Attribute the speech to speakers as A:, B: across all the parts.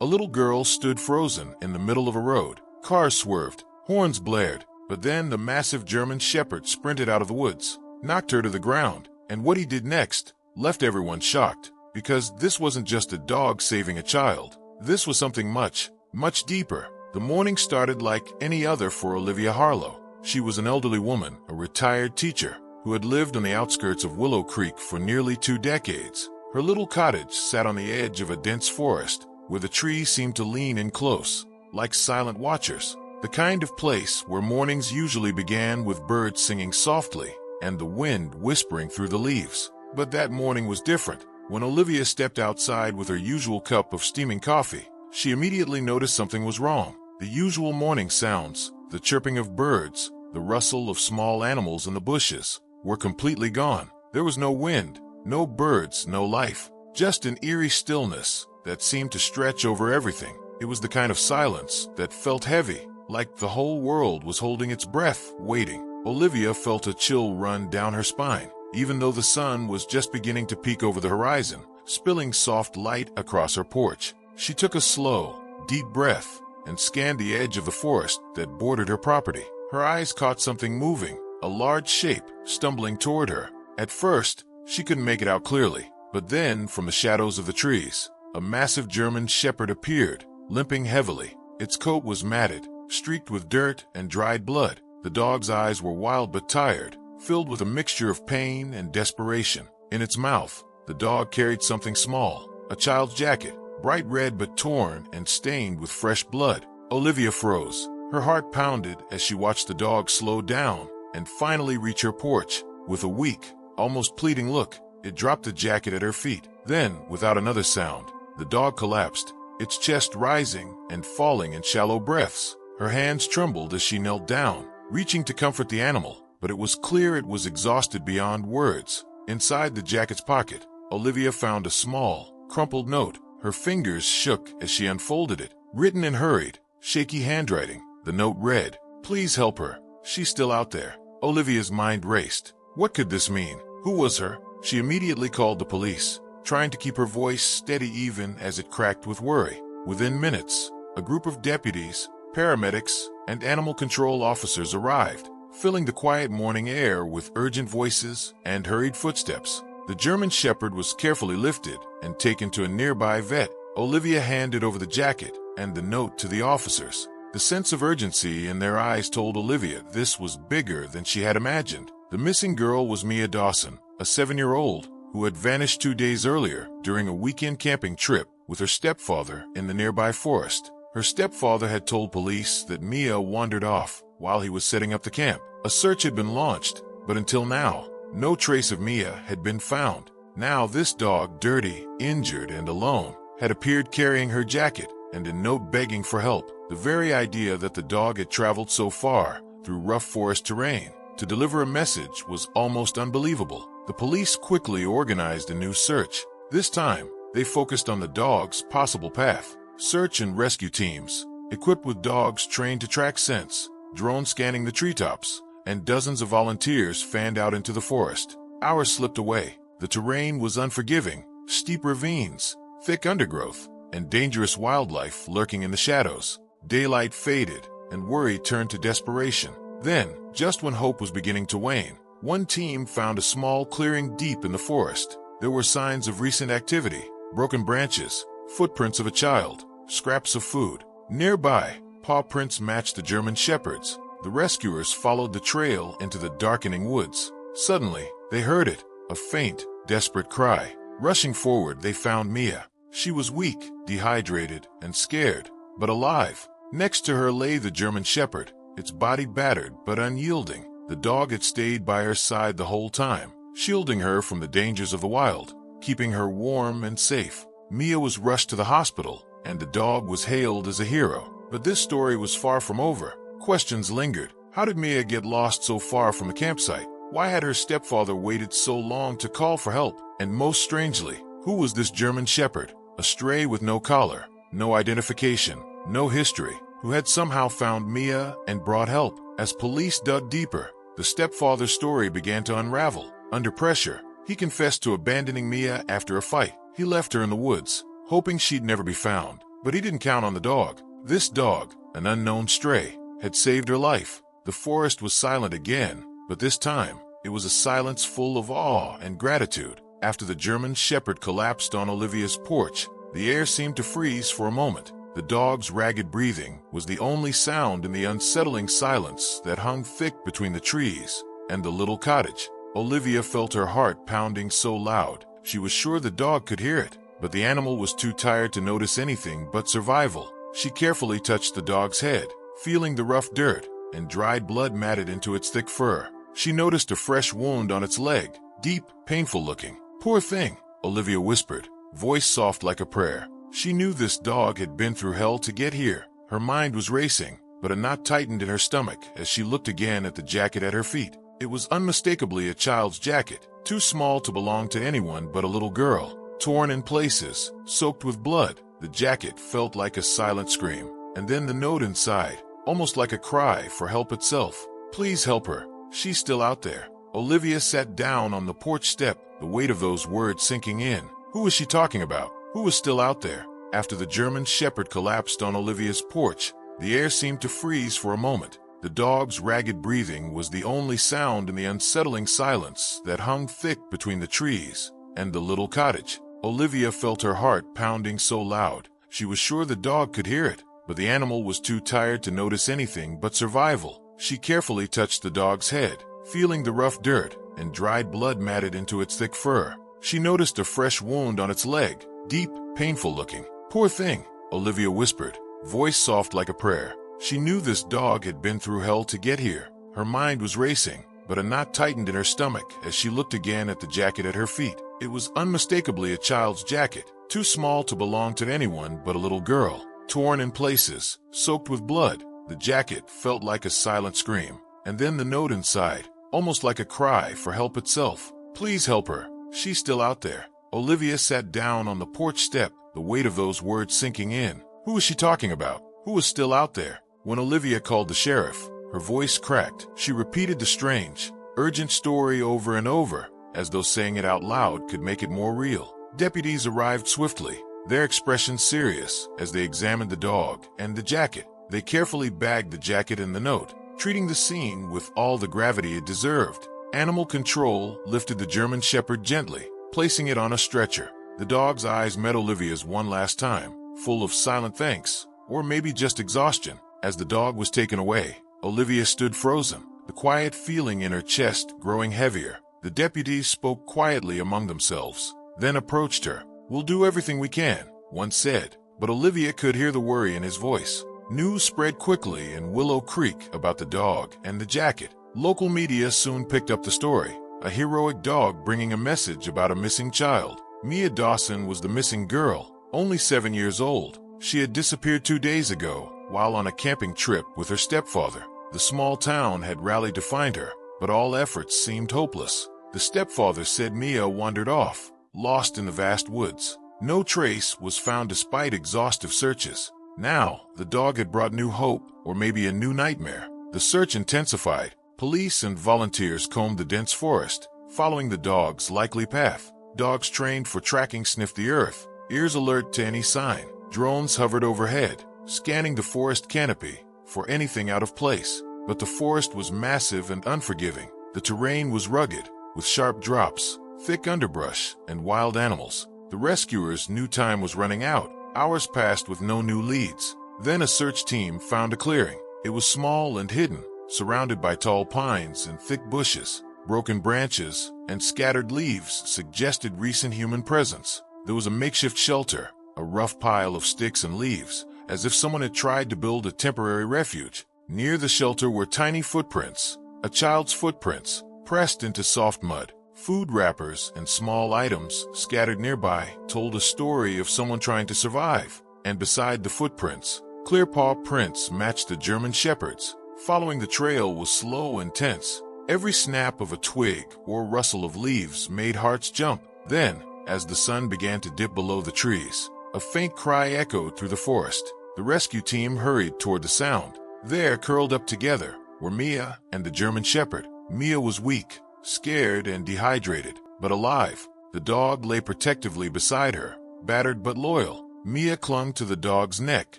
A: A little girl stood frozen in the middle of a road. Cars swerved, horns blared, but then the massive German Shepherd sprinted out of the woods, knocked her to the ground, and what he did next left everyone shocked, because this wasn't just a dog saving a child. This was something much, much deeper. The morning started like any other for Olivia Harlow. She was an elderly woman, a retired teacher, who had lived on the outskirts of Willow Creek for nearly 2 decades. Her little cottage sat on the edge of a dense forest, where the trees seemed to lean in close, like silent watchers. The kind of place where mornings usually began with birds singing softly and the wind whispering through the leaves. But that morning was different. When Olivia stepped outside with her usual cup of steaming coffee, she immediately noticed something was wrong. The usual morning sounds, the chirping of birds, the rustle of small animals in the bushes, were completely gone. There was no wind, no birds, no life, just an eerie stillness that seemed to stretch over everything. It was the kind of silence that felt heavy, like the whole world was holding its breath, waiting. Olivia felt a chill run down her spine, even though the sun was just beginning to peek over the horizon, spilling soft light across her porch. She took a slow, deep breath and scanned the edge of the forest that bordered her property. Her eyes caught something moving, a large shape stumbling toward her. At first, she couldn't make it out clearly, but then, from the shadows of the trees, a massive German Shepherd appeared, limping heavily. Its coat was matted, streaked with dirt and dried blood. The dog's eyes were wild but tired, filled with a mixture of pain and desperation. In its mouth, the dog carried something small, a child's jacket, bright red but torn and stained with fresh blood. Olivia froze. Her heart pounded as she watched the dog slow down and finally reach her porch. With a weak, almost pleading look, it dropped the jacket at her feet. Then, without another sound, the dog collapsed, its chest rising and falling in shallow breaths. Her hands trembled as she knelt down, reaching to comfort the animal, but it was clear it was exhausted beyond words. Inside the jacket's pocket, Olivia found a small, crumpled note. Her fingers shook as she unfolded it. Written in hurried, shaky handwriting, the note read, "Please help her. She's still out there." Olivia's mind raced. What could this mean? Who was her? She immediately called the police, trying to keep her voice steady even as it cracked with worry. Within minutes, a group of deputies, paramedics, and animal control officers arrived, filling the quiet morning air with urgent voices and hurried footsteps. The German Shepherd was carefully lifted and taken to a nearby vet. Olivia handed over the jacket and the note to the officers. The sense of urgency in their eyes told Olivia this was bigger than she had imagined. The missing girl was Mia Dawson, a 7-year-old who had vanished 2 days earlier during a weekend camping trip with her stepfather in the nearby forest. Her stepfather had told police that Mia wandered off while he was setting up the camp. A search had been launched, but until now, no trace of Mia had been found. Now this dog, dirty, injured, and alone, had appeared carrying her jacket and a note begging for help. The very idea that the dog had traveled so far through rough forest terrain to deliver a message was almost unbelievable. The police quickly organized a new search. This time, they focused on the dog's possible path. Search and rescue teams, equipped with dogs trained to track scents, drone scanning the treetops, and dozens of volunteers fanned out into the forest. Hours slipped away. The terrain was unforgiving, steep ravines, thick undergrowth, and dangerous wildlife lurking in the shadows. Daylight faded, and worry turned to desperation. Then, just when hope was beginning to wane, one team found a small clearing deep in the forest. There were signs of recent activity, broken branches, footprints of a child, scraps of food. Nearby, paw prints matched the German Shepherd's. The rescuers followed the trail into the darkening woods. Suddenly, they heard it, a faint, desperate cry. Rushing forward, they found Mia. She was weak, dehydrated, and scared, but alive. Next to her lay the German Shepherd, its body battered but unyielding. The dog had stayed by her side the whole time, shielding her from the dangers of the wild, keeping her warm and safe. Mia was rushed to the hospital, and the dog was hailed as a hero. But this story was far from over. Questions lingered. How did Mia get lost so far from the campsite? Why had her stepfather waited so long to call for help? And most strangely, who was this German Shepherd? A stray with no collar, no identification, no history, who had somehow found Mia and brought help. As police dug deeper, the stepfather's story began to unravel. Under pressure, he confessed to abandoning Mia after a fight. He left her in the woods, hoping she'd never be found. But he didn't count on the dog. This dog, an unknown stray, had saved her life. The forest was silent again, but this time, it was a silence full of awe and gratitude. After the German Shepherd collapsed on Olivia's porch, the air seemed to freeze for a moment. The dog's ragged breathing was the only sound in the unsettling silence that hung thick between the trees and the little cottage. Olivia felt her heart pounding so loud, she was sure the dog could hear it, but the animal was too tired to notice anything but survival. She carefully touched the dog's head, feeling the rough dirt and dried blood matted into its thick fur. She noticed a fresh wound on its leg, deep, painful looking. "Poor thing," Olivia whispered, voice soft like a prayer. She knew this dog had been through hell to get here. Her mind was racing, but a knot tightened in her stomach as she looked again at the jacket at her feet. It was unmistakably a child's jacket, too small to belong to anyone but a little girl. Torn in places, soaked with blood, the jacket felt like a silent scream. And then the note inside, almost like a cry for help itself. "Please help her. She's still out there." Olivia sat down on the porch step, the weight of those words sinking in. Who was she talking about? Who was still out there? After the German Shepherd collapsed on Olivia's porch, the air seemed to freeze for a moment. The dog's ragged breathing was the only sound in the unsettling silence that hung thick between the trees and the little cottage. Olivia felt her heart pounding so loud, she was sure the dog could hear it, but the animal was too tired to notice anything but survival. She carefully touched the dog's head, feeling the rough dirt and dried blood matted into its thick fur. She noticed a fresh wound on its leg, deep, painful looking. "Poor thing," Olivia whispered, voice soft like a prayer. She knew this dog had been through hell to get here. Her mind was racing, but a knot tightened in her stomach as she looked again at the jacket at her feet. It was unmistakably a child's jacket, too small to belong to anyone but a little girl. Torn in places, soaked with blood, the jacket felt like a silent scream. And then the note inside, almost like a cry for help itself. "Please help her. She's still out there." Olivia sat down on the porch step, the weight of those words sinking in. Who was she talking about? Who was still out there? When Olivia called the sheriff, her voice cracked. She repeated the strange, urgent story over and over, as though saying it out loud could make it more real. Deputies arrived swiftly, their expressions serious, as they examined the dog and the jacket. They carefully bagged the jacket and the note, treating the scene with all the gravity it deserved. Animal control lifted the German Shepherd gently, placing it on a stretcher. The dog's eyes met Olivia's one last time, full of silent thanks, or maybe just exhaustion. As the dog was taken away, Olivia stood frozen, the quiet feeling in her chest growing heavier. The deputies spoke quietly among themselves, then approached her. "We'll do everything we can," one said, but Olivia could hear the worry in his voice. News spread quickly in Willow Creek about the dog and the jacket. Local media soon picked up the story. A heroic dog bringing a message about a missing child. Mia Dawson was the missing girl, only 7 years old. She had disappeared 2 days ago while on a camping trip with her stepfather. The small town had rallied to find her, but all efforts seemed hopeless. The stepfather said Mia wandered off, lost in the vast woods. No trace was found despite exhaustive searches. Now, the dog had brought new hope, or maybe a new nightmare. The search intensified. Police and volunteers combed the dense forest, following the dog's likely path. Dogs trained for tracking sniffed the earth, ears alert to any sign. Drones hovered overhead, scanning the forest canopy for anything out of place. But the forest was massive and unforgiving. The terrain was rugged, with sharp drops, thick underbrush, and wild animals. The rescuers knew time was running out. Hours passed with no new leads. Then a search team found a clearing. It was small and hidden, surrounded by tall pines and thick bushes. Broken branches and scattered leaves suggested recent human presence. There was a makeshift shelter, a rough pile of sticks and leaves, as if someone had tried to build a temporary refuge. Near the shelter were tiny footprints, a child's footprints, pressed into soft mud. Food wrappers and small items scattered nearby told a story of someone trying to survive. And beside the footprints, clear paw prints matched the German Shepherd's. Following the trail was slow and tense. Every snap of a twig or rustle of leaves made hearts jump. Then, as the sun began to dip below the trees, a faint cry echoed through the forest. The rescue team hurried toward the sound. There, curled up together, were Mia and the German Shepherd. Mia was weak, scared and dehydrated, but alive. The dog lay protectively beside her, battered but loyal. Mia clung to the dog's neck,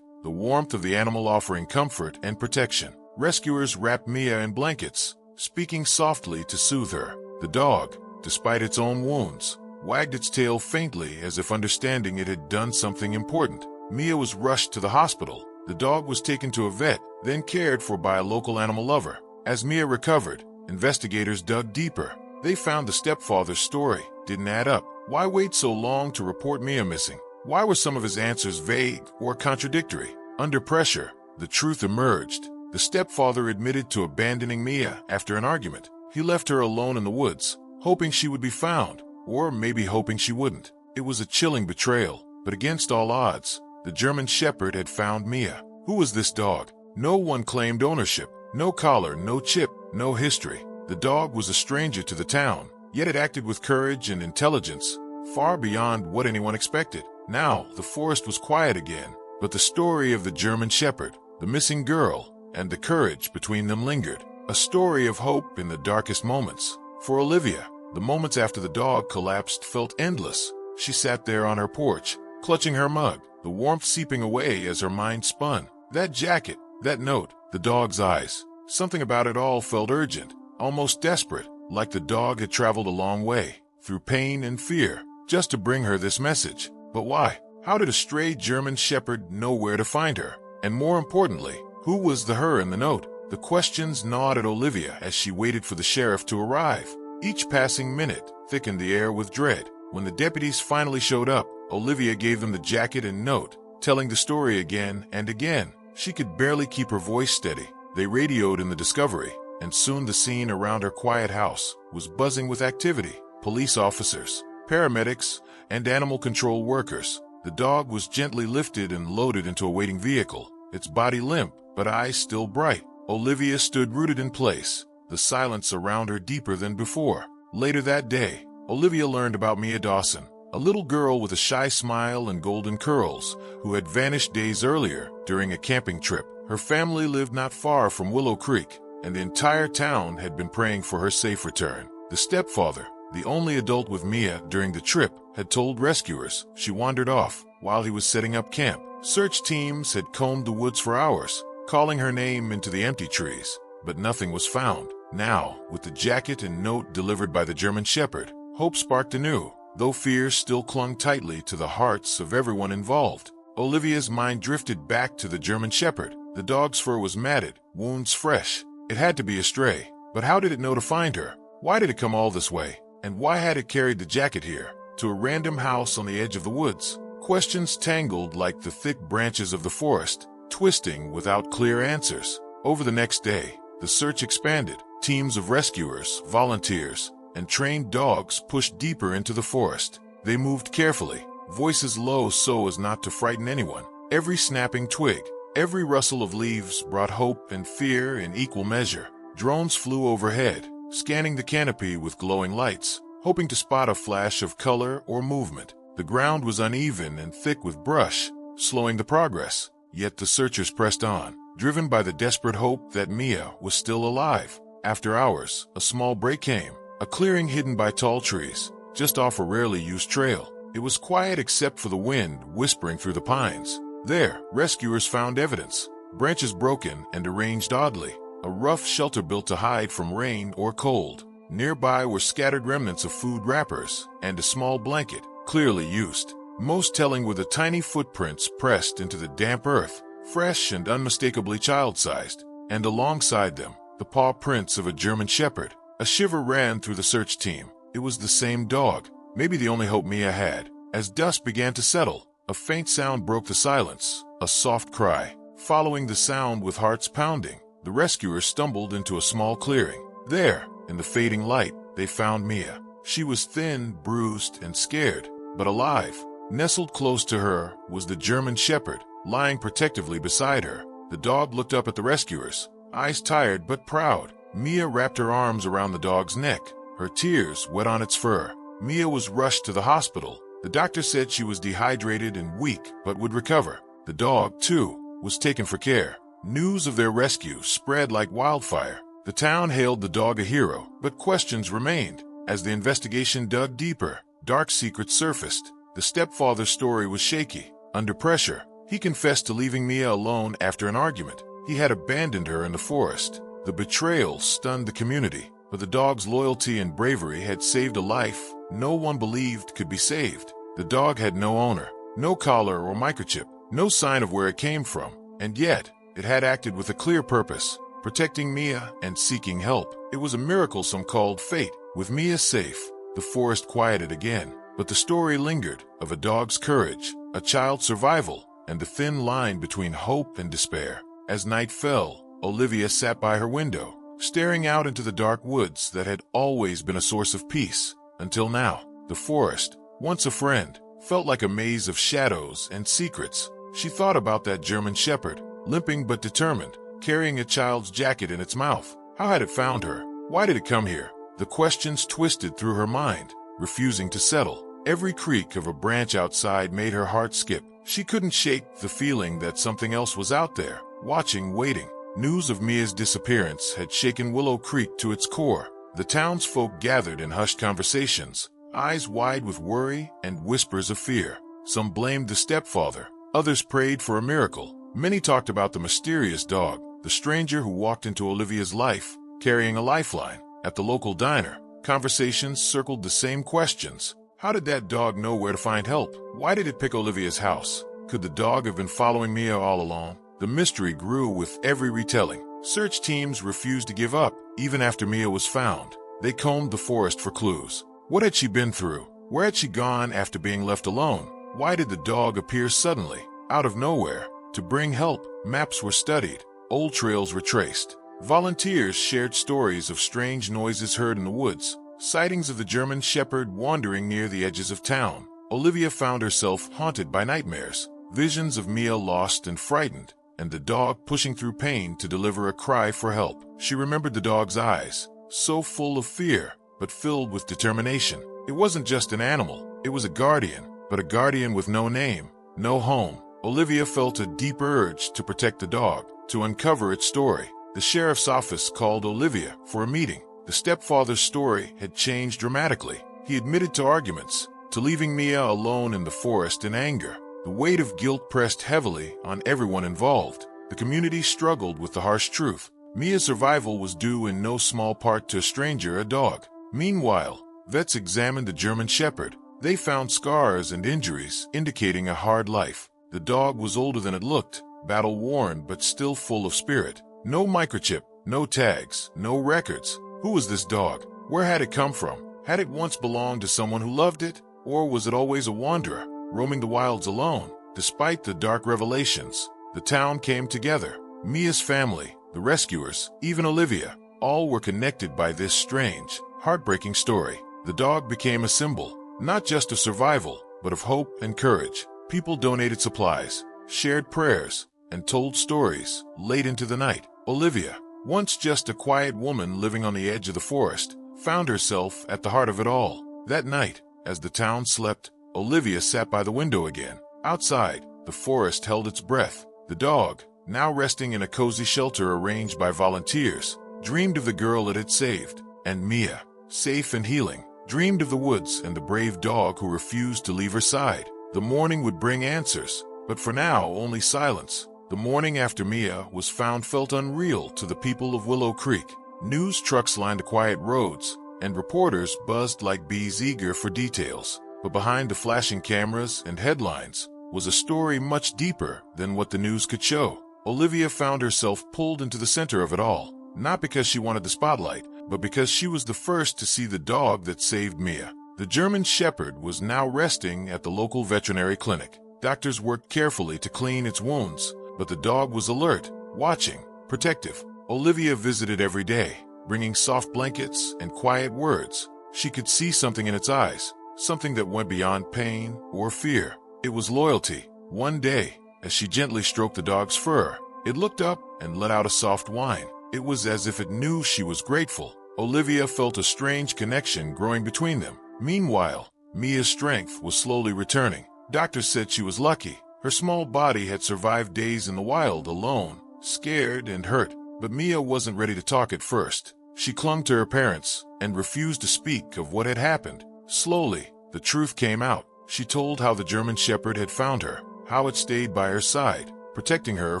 A: the warmth of the animal offering comfort and protection. Rescuers wrapped Mia in blankets, speaking softly to soothe her. The dog, despite its own wounds, wagged its tail faintly as if understanding it had done something important. Mia was rushed to the hospital. The dog was taken to a vet, then cared for by a local animal lover. As Mia recovered, investigators dug deeper. They found the stepfather's story didn't add up. Why wait so long to report Mia missing? Why were some of his answers vague or contradictory? Under pressure, the truth emerged. The stepfather admitted to abandoning Mia after an argument. He left her alone in the woods, hoping she would be found, or maybe hoping she wouldn't. It was a chilling betrayal, but against all odds, the German Shepherd had found Mia. Who was this dog? No one claimed ownership. No collar, no chip, no history. The dog was a stranger to the town, yet it acted with courage and intelligence, far beyond what anyone expected. Now, the forest was quiet again, but the story of the German Shepherd, the missing girl, and the courage between them lingered. A story of hope in the darkest moments. For Olivia, the moments after the dog collapsed felt endless. She sat there on her porch, clutching her mug, the warmth seeping away as her mind spun. That jacket, that note, the dog's eyes. Something about it all felt urgent, almost desperate, like the dog had traveled a long way, through pain and fear, just to bring her this message. But why? How did a stray German Shepherd know where to find her? And more importantly, who was the her in the note? The questions gnawed at Olivia as she waited for the sheriff to arrive. Each passing minute thickened the air with dread. When the deputies finally showed up, Olivia gave them the jacket and note, telling the story again and again. She could barely keep her voice steady. They radioed in the discovery, and soon the scene around her quiet house was buzzing with activity. Police officers, paramedics, and animal control workers. The dog was gently lifted and loaded into a waiting vehicle, its body limp, but eyes still bright. Olivia stood rooted in place, the silence around her deeper than before. Later that day, Olivia learned about Mia Dawson, a little girl with a shy smile and golden curls, who had vanished days earlier during a camping trip. Her family lived not far from Willow Creek, and the entire town had been praying for her safe return. The stepfather, the only adult with Mia during the trip, had told rescuers she wandered off while he was setting up camp. Search teams had combed the woods for hours, calling her name into the empty trees, but nothing was found. Now, with the jacket and note delivered by the German Shepherd, hope sparked anew, though fear still clung tightly to the hearts of everyone involved. Olivia's mind drifted back to the German Shepherd. The dog's fur was matted, wounds fresh. It had to be a stray, but how did it know to find her? Why did it come all this way? And why had it carried the jacket here, to a random house on the edge of the woods? Questions tangled like the thick branches of the forest, twisting without clear answers. Over the next day, the search expanded. Teams of rescuers, volunteers, and trained dogs pushed deeper into the forest. They moved carefully, voices low so as not to frighten anyone. Every snapping twig, every rustle of leaves brought hope and fear in equal measure. Drones flew overhead, scanning the canopy with glowing lights, hoping to spot a flash of color or movement. The ground was uneven and thick with brush, slowing the progress. Yet the searchers pressed on, driven by the desperate hope that Mia was still alive. After hours, a small break came, a clearing hidden by tall trees, just off a rarely used trail. It was quiet except for the wind whispering through the pines. There, rescuers found evidence, branches broken and arranged oddly, a rough shelter built to hide from rain or cold. Nearby were scattered remnants of food wrappers and a small blanket, clearly used. Most telling were the tiny footprints pressed into the damp earth, fresh and unmistakably child-sized, and alongside them, the paw prints of a German Shepherd. A shiver ran through the search team. It was the same dog, maybe the only hope Mia had. As dusk began to settle, a faint sound broke the silence, a soft cry. Following the sound with hearts pounding, the rescuers stumbled into a small clearing. There, in the fading light, they found Mia. She was thin, bruised, and scared, but alive. Nestled close to her was the German Shepherd, lying protectively beside her. The dog looked up at the rescuers, eyes tired but proud. Mia wrapped her arms around the dog's neck, her tears wet on its fur. Mia was rushed to the hospital. The doctor said she was dehydrated and weak, but would recover. The dog, too, was taken for care. News of their rescue spread like wildfire. The town hailed the dog a hero, but questions remained. As the investigation dug deeper, dark secrets surfaced. The stepfather's story was shaky. Under pressure, he confessed to leaving Mia alone after an argument. He had abandoned her in the forest. The betrayal stunned the community, but the dog's loyalty and bravery had saved a life no one believed could be saved. The dog had no owner, no collar or microchip, no sign of where it came from, and yet it had acted with a clear purpose, protecting Mia and seeking help. It was a miracle some called fate. With Mia safe, the forest quieted again, but the story lingered of a dog's courage, a child's survival, and the thin line between hope and despair. As night fell, Olivia sat by her window, staring out into the dark woods that had always been a source of peace. Until now, the forest, once a friend, felt like a maze of shadows and secrets. She thought about that German shepherd, limping but determined, carrying a child's jacket in its mouth. How had it found her? Why did it come here? The questions twisted through her mind, refusing to settle. Every creak of a branch outside made her heart skip. She couldn't shake the feeling that something else was out there, watching, waiting. News of Mia's disappearance had shaken Willow Creek to its core. The townsfolk gathered in hushed conversations, eyes wide with worry and whispers of fear. Some blamed the stepfather, others prayed for a miracle. Many talked about the mysterious dog, the stranger who walked into Olivia's life, carrying a lifeline. At the local diner, conversations circled the same questions. How did that dog know where to find help? Why did it pick Olivia's house? Could the dog have been following Mia all along? The mystery grew with every retelling. Search teams refused to give up, even after Mia was found. They combed the forest for clues. What had she been through? Where had she gone after being left alone? Why did the dog appear suddenly, out of nowhere, to bring help? Maps were studied, old trails were traced. Volunteers shared stories of strange noises heard in the woods, sightings of the German shepherd wandering near the edges of town. Olivia found herself haunted by nightmares, visions of Mia lost and frightened, and the dog pushing through pain to deliver a cry for help. She remembered the dog's eyes, so full of fear, but filled with determination. It wasn't just an animal, it was a guardian, but a guardian with no name, no home. Olivia felt a deep urge to protect the dog, to uncover its story. The sheriff's office called Olivia for a meeting. The stepfather's story had changed dramatically. He admitted to arguments, to leaving Mia alone in the forest in anger. The weight of guilt pressed heavily on everyone involved. The community struggled with the harsh truth. Mia's survival was due in no small part to a stranger, a dog. Meanwhile, vets examined the German shepherd. They found scars and injuries indicating a hard life. The dog was older than it looked, battle-worn but still full of spirit. No microchip, no tags, no records. Who was this dog? Where had it come from? Had it once belonged to someone who loved it? Or was it always a wanderer, roaming the wilds alone? Despite the dark revelations, the town came together. Mia's family, the rescuers, even Olivia, all were connected by this strange, heartbreaking story. The dog became a symbol, not just of survival, but of hope and courage. People donated supplies, shared prayers, and told stories late into the night. Olivia, once just a quiet woman living on the edge of the forest, found herself at the heart of it all. That night, as the town slept, Olivia sat by the window again. Outside, the forest held its breath. The dog, now resting in a cozy shelter arranged by volunteers, dreamed of the girl it had saved. And Mia, safe and healing, dreamed of the woods and the brave dog who refused to leave her side. The morning would bring answers, but for now only silence. The morning after Mia was found felt unreal to the people of Willow Creek. News trucks lined the quiet roads, and reporters buzzed like bees eager for details. But behind the flashing cameras and headlines was a story much deeper than what the news could show. Olivia found herself pulled into the center of it all, not because she wanted the spotlight, but because she was the first to see the dog that saved Mia. The German shepherd was now resting at the local veterinary clinic. Doctors worked carefully to clean its wounds, but the dog was alert, watching, protective. Olivia visited every day, bringing soft blankets and quiet words. She could see something in its eyes, something that went beyond pain or fear. It was loyalty. One day, as she gently stroked the dog's fur, it looked up and let out a soft whine. It was as if it knew she was grateful. Olivia felt a strange connection growing between them. Meanwhile, Mia's strength was slowly returning. Doctors said she was lucky. Her small body had survived days in the wild alone, scared and hurt. But Mia wasn't ready to talk at first. She clung to her parents and refused to speak of what had happened. Slowly, the truth came out. She told how the German shepherd had found her, how it stayed by her side, protecting her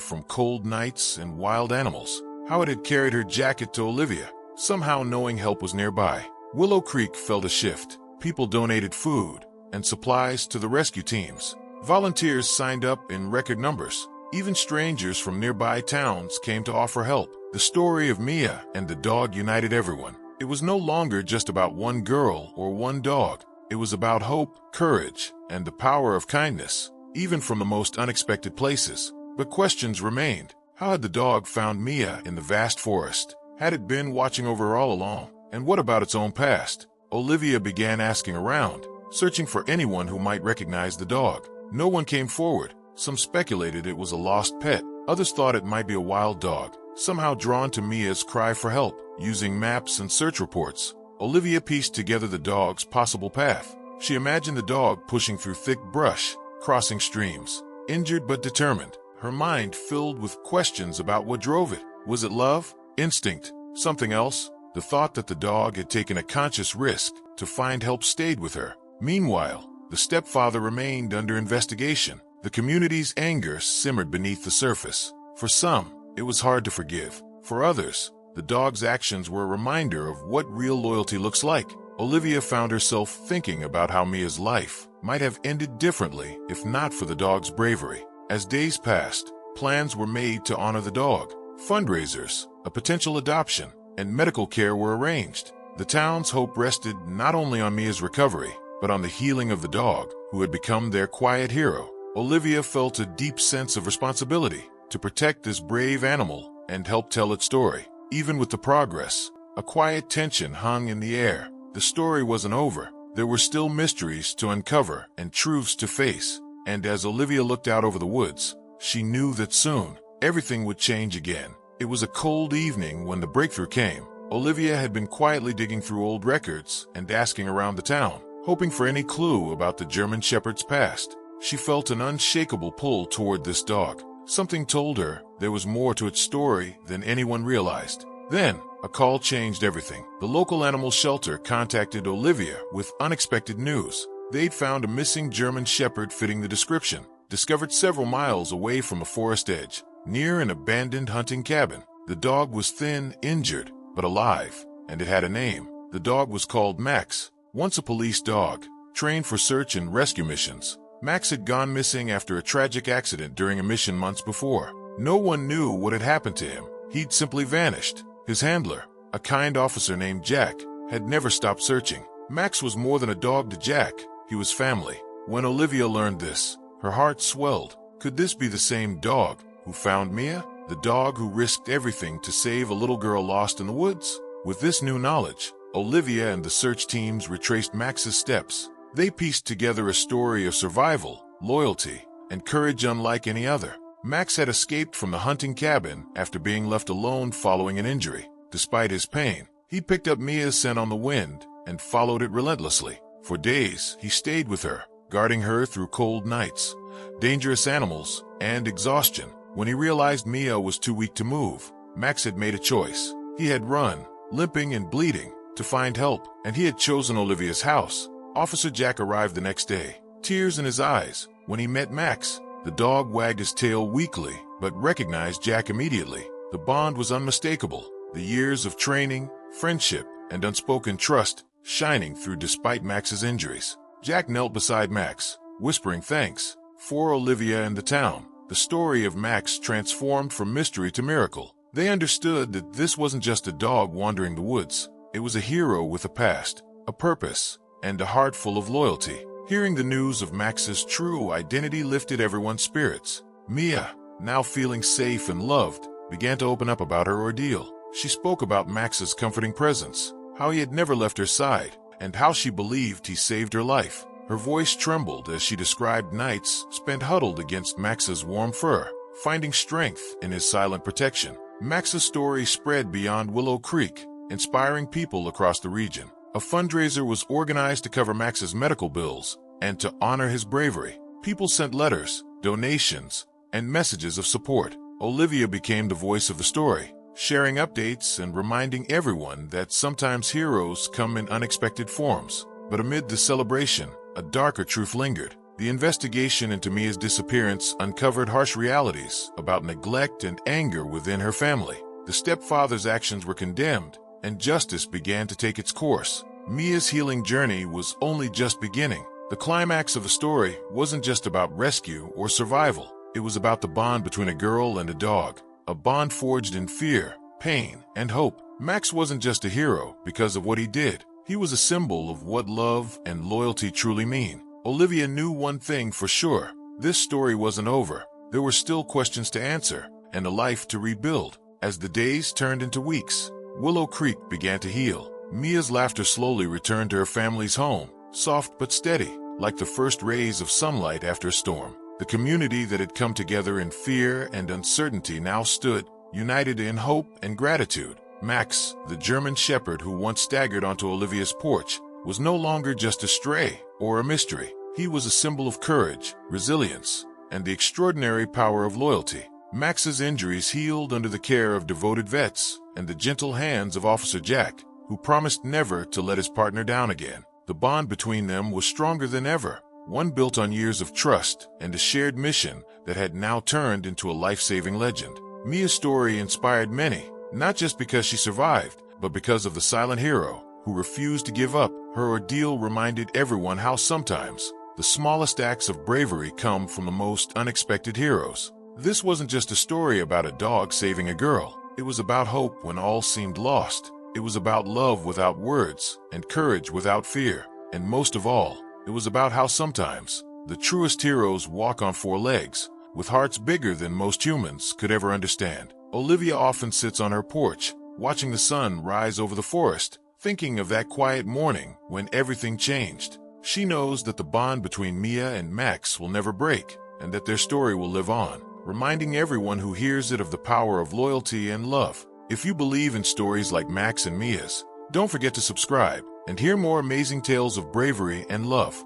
A: from cold nights and wild animals, how it had carried her jacket to Olivia, somehow knowing help was nearby. Willow Creek felt a shift. People donated food and supplies to the rescue teams. Volunteers signed up in record numbers. Even strangers from nearby towns came to offer help. The story of Mia and the dog united everyone. It was no longer just about one girl or one dog. It was about hope, courage, and the power of kindness, even from the most unexpected places. But questions remained. How had the dog found Mia in the vast forest? Had it been watching over her all along? And what about its own past? Olivia began asking around, searching for anyone who might recognize the dog. No one came forward. Some speculated it was a lost pet. Others thought it might be a wild dog, somehow drawn to Mia's cry for help. Using maps and search reports, Olivia pieced together the dog's possible path. She imagined the dog pushing through thick brush, crossing streams, injured but determined, her mind filled with questions about what drove it. Was it love, instinct, something else? The thought that the dog had taken a conscious risk to find help stayed with her. Meanwhile, the stepfather remained under investigation. The community's anger simmered beneath the surface. For some, it was hard to forgive. For others, the dog's actions were a reminder of what real loyalty looks like. Olivia found herself thinking about how Mia's life might have ended differently if not for the dog's bravery. As days passed, plans were made to honor the dog. Fundraisers, a potential adoption, and medical care were arranged. The town's hope rested not only on Mia's recovery, but on the healing of the dog, who had become their quiet hero. Olivia felt a deep sense of responsibility to protect this brave animal and help tell its story. Even with the progress, a quiet tension hung in the air. The story wasn't over. There were still mysteries to uncover and truths to face. And as Olivia looked out over the woods, she knew that soon, everything would change again. It was a cold evening when the breakthrough came. Olivia had been quietly digging through old records and asking around the town, hoping for any clue about the German Shepherd's past. She felt an unshakable pull toward this dog. Something told her there was more to its story than anyone realized. Then, a call changed everything. The local animal shelter contacted Olivia with unexpected news. They'd found a missing German Shepherd fitting the description, discovered several miles away from a forest edge, near an abandoned hunting cabin. The dog was thin, injured, but alive, and it had a name. The dog was called Max, once a police dog, trained for search and rescue missions. Max had gone missing after a tragic accident during a mission months before. No one knew what had happened to him. He'd simply vanished. His handler, a kind officer named Jack, had never stopped searching. Max was more than a dog to Jack. He was family. When Olivia learned this, her heart swelled. Could this be the same dog who found Mia? The dog who risked everything to save a little girl lost in the woods? With this new knowledge, Olivia and the search teams retraced Max's steps. They pieced together a story of survival, loyalty, and courage unlike any other. Max had escaped from the hunting cabin after being left alone following an injury. Despite his pain, he picked up Mia's scent on the wind and followed it relentlessly. For days, he stayed with her, guarding her through cold nights, dangerous animals, and exhaustion. When he realized Mia was too weak to move, Max had made a choice. He had run, limping and bleeding, to find help, and he had chosen Olivia's house. Officer Jack arrived the next day, tears in his eyes. When he met Max, the dog wagged his tail weakly, but recognized Jack immediately. The bond was unmistakable, the years of training, friendship, and unspoken trust shining through despite Max's injuries. Jack knelt beside Max, whispering thanks for Olivia and the town. The story of Max transformed from mystery to miracle. They understood that this wasn't just a dog wandering the woods. It was a hero with a past, a purpose, and a heart full of loyalty. Hearing the news of Max's true identity lifted everyone's spirits. Mia, now feeling safe and loved, began to open up about her ordeal. She spoke about Max's comforting presence, how he had never left her side, and how she believed he saved her life. Her voice trembled as she described nights spent huddled against Max's warm fur, finding strength in his silent protection. Max's story spread beyond Willow Creek, inspiring people across the region. A fundraiser was organized to cover Max's medical bills and to honor his bravery. People sent letters, donations, and messages of support. Olivia became the voice of the story, sharing updates and reminding everyone that sometimes heroes come in unexpected forms. But amid the celebration, a darker truth lingered. The investigation into Mia's disappearance uncovered harsh realities about neglect and anger within her family. The stepfather's actions were condemned, and justice began to take its course. Mia's healing journey was only just beginning. The climax of the story wasn't just about rescue or survival. It was about the bond between a girl and a dog, a bond forged in fear, pain, and hope. Max wasn't just a hero because of what he did. He was a symbol of what love and loyalty truly mean. Olivia knew one thing for sure. This story wasn't over. There were still questions to answer and a life to rebuild. As the days turned into weeks, Willow Creek began to heal. Mia's laughter slowly returned to her family's home, soft but steady, like the first rays of sunlight after a storm. The community that had come together in fear and uncertainty now stood, united in hope and gratitude. Max, the German shepherd who once staggered onto Olivia's porch, was no longer just a stray or a mystery. He was a symbol of courage, resilience, and the extraordinary power of loyalty. Max's injuries healed under the care of devoted vets and the gentle hands of Officer Jack, who promised never to let his partner down again. The bond between them was stronger than ever, one built on years of trust and a shared mission that had now turned into a life-saving legend. Mia's story inspired many, not just because she survived, but because of the silent hero who refused to give up. Her ordeal reminded everyone how sometimes the smallest acts of bravery come from the most unexpected heroes. This wasn't just a story about a dog saving a girl. It was about hope when all seemed lost. It was about love without words and courage without fear. And most of all, it was about how sometimes the truest heroes walk on four legs, with hearts bigger than most humans could ever understand. Olivia often sits on her porch, watching the sun rise over the forest, thinking of that quiet morning when everything changed. She knows that the bond between Mia and Max will never break, and that their story will live on, reminding everyone who hears it of the power of loyalty and love. If you believe in stories like Max and Mia's, don't forget to subscribe and hear more amazing tales of bravery and love.